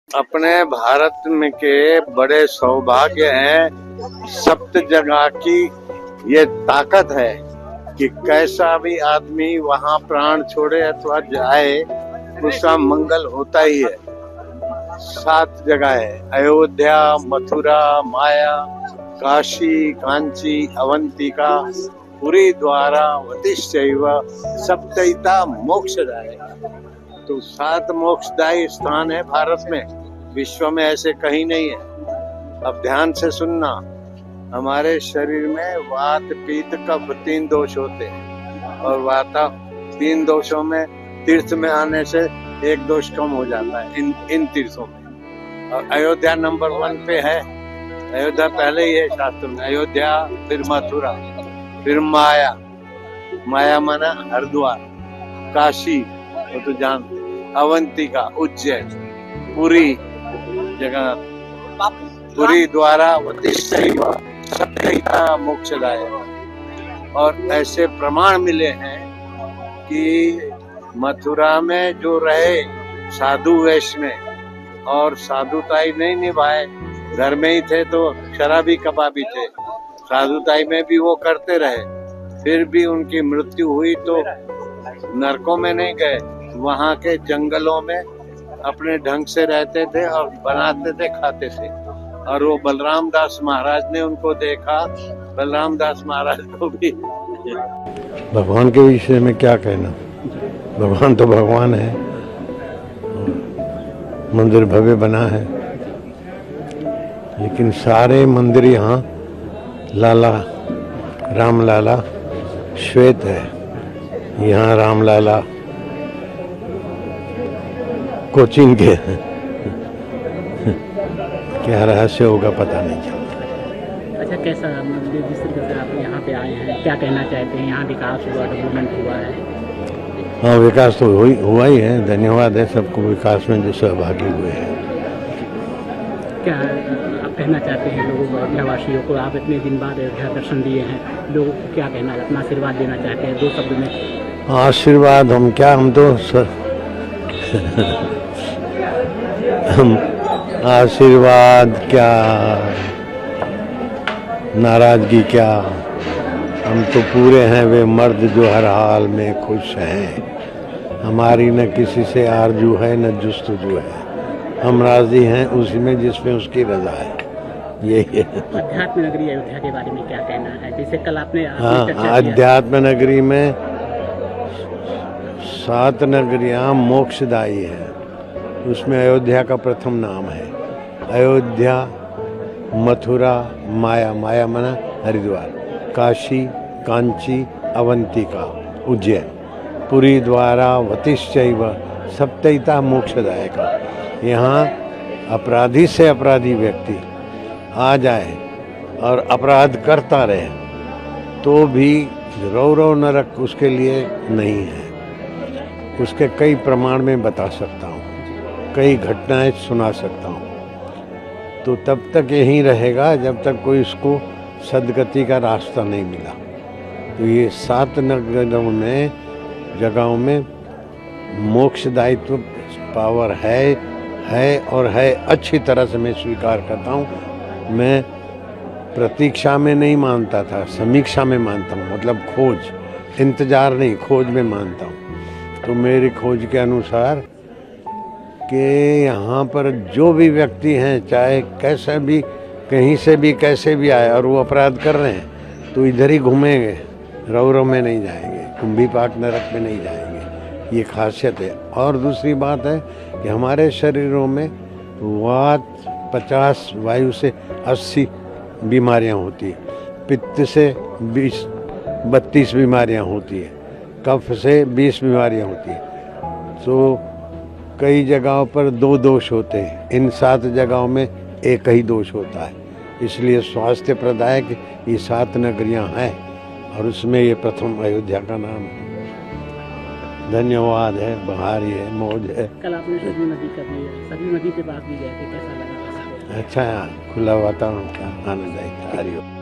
अपने भारत में के बड़े सौभाग्य हैं। सप्त जगह की ये ताकत है कि कैसा भी आदमी वहाँ प्राण छोड़े अथवा जाए, उसका मंगल होता ही है। 7 जगह है: अयोध्या, मथुरा, माया, काशी, कांची, अवंतिका, पुरी, द्वारा, वतिश्चैव सप्तैता मोक्षदाय। तो 7 मोक्षदायी स्थान है भारत में, विश्व में ऐसे कहीं नहीं है। अब ध्यान से सुनना, हमारे शरीर में वात, पित्त, कफ 3 दोष होते हैं और वाता 3 दोषों में तीर्थ में आने से 1 दोष कम हो जाता है इन तीर्थों में। और अयोध्या नंबर 1 पे है। अयोध्या पहले ही है शास्त्र में। अयोध्या, फिर मथुरा, फिर माया, माया माना हरिद्वार, काशी वो तो जानते, अवंतिका, उज्जैन, पुरी जगन्नाथ, पुरी, द्वारा, वतिश्चैव सप्तैता मोक्षदाय। और ऐसे प्रमाण मिले हैं कि मथुरा में जो रहे साधु वेश में और साधुताई नहीं निभाए, घर में ही थे तो शराबी कबाबी थे, साधुताई में भी वो करते रहे, फिर भी उनकी मृत्यु हुई तो नरकों में नहीं गए, वहाँ के जंगलों में अपने ढंग से रहते थे और बनाते थे, खाते थे। और वो बलराम दास महाराज ने उनको देखा, बलराम दास महाराज को भी। भगवान के विषय में क्या कहना, भगवान तो भगवान है, मंदिर भव्य बना है, लेकिन सारे मंदिर यहाँ लाला, राम लाला श्वेत है। यहाँ राम लाला कोचिंग के क्या रहस्य होगा पता नहीं चलता। अच्छा, कैसा जिस तरीके से आप यहाँ पे आए हैं, क्या कहना चाहते हैं? यहाँ विकास हुआ, डेवलपमेंट हुआ है? हाँ, विकास तो हुआ ही है। धन्यवाद है सबको विकास में जो सहभागी हुए हैं। क्या आप कहना चाहते हैं लोगों को, अयोध्यावासियों को? आप इतने दिन बाद अयोध्या दर्शन दिए हैं, लोगों को क्या कहना, अपना आशीर्वाद देना चाहते हैं 2 शब्द में? आशीर्वाद हम क्या, हम तो सर हम आशीर्वाद क्या, नाराजगी क्या, हम तो पूरे हैं वे मर्द जो हर हाल में खुश हैं। हमारी न किसी से आरजू है न जुस्तजू है, हम राजी हैं उसी में जिसमें उसकी रजा है। यही है। अध्यात्म नगरी अयोध्या के बारे में क्या कहना है? जैसे कल आपने हाँ, अध्यात्म नगरी में 7 नगरियाँ मोक्षदायी है, उसमें अयोध्या का प्रथम नाम है। अयोध्या, मथुरा, माया, माया माना हरिद्वार, काशी, कांची, अवंतिका, उज्जैन, पुरी, द्वारा, वतिश्चैव सप्तैता मोक्षदायका। यहाँ अपराधी से अपराधी व्यक्ति आ जाए और अपराध करता रहे तो भी रौ नरक उसके लिए नहीं है। उसके कई प्रमाण में बता सकता हूँ, कई घटनाएं सुना सकता हूँ। तो तब तक यहीं रहेगा जब तक कोई उसको सदगति का रास्ता नहीं मिला। तो ये 7 नगरों में, जगहों में मोक्षदायित्व पावर है और है। अच्छी तरह से मैं स्वीकार करता हूँ। मैं प्रतीक्षा में नहीं मानता था, समीक्षा में मानता हूँ, मतलब खोज, इंतजार नहीं, खोज में मानता हूँ। तो मेरी खोज के अनुसार कि यहाँ पर जो भी व्यक्ति हैं, चाहे कैसे भी, कहीं से भी, कैसे भी आए और वो अपराध कर रहे हैं, तो इधर ही घूमेंगे, रौ में नहीं जाएंगे, कुंभी पाक नरक में नहीं जाएंगे। ये खासियत है। और दूसरी बात है कि हमारे शरीरों में वात 50, वायु से 80 बीमारियाँ होती हैं, पित्त से 32 बीमारियाँ होती है, कफ से 20 बीमारियाँ होती हैं। तो कई जगहों पर 2 दोष होते हैं, इन 7 जगहों में एक ही दोष होता है। इसलिए स्वास्थ्य प्रदायक ये 7 नगरियाँ हैं और उसमें ये प्रथम अयोध्या का नाम है। धन्यवाद है, बहारी है, मौज है। कल आपने सरयू नदी का भी, सरयू नदी के पास भी गए थे, कैसा लगा? अच्छा, खुला वातावरण, क्या आनंद है।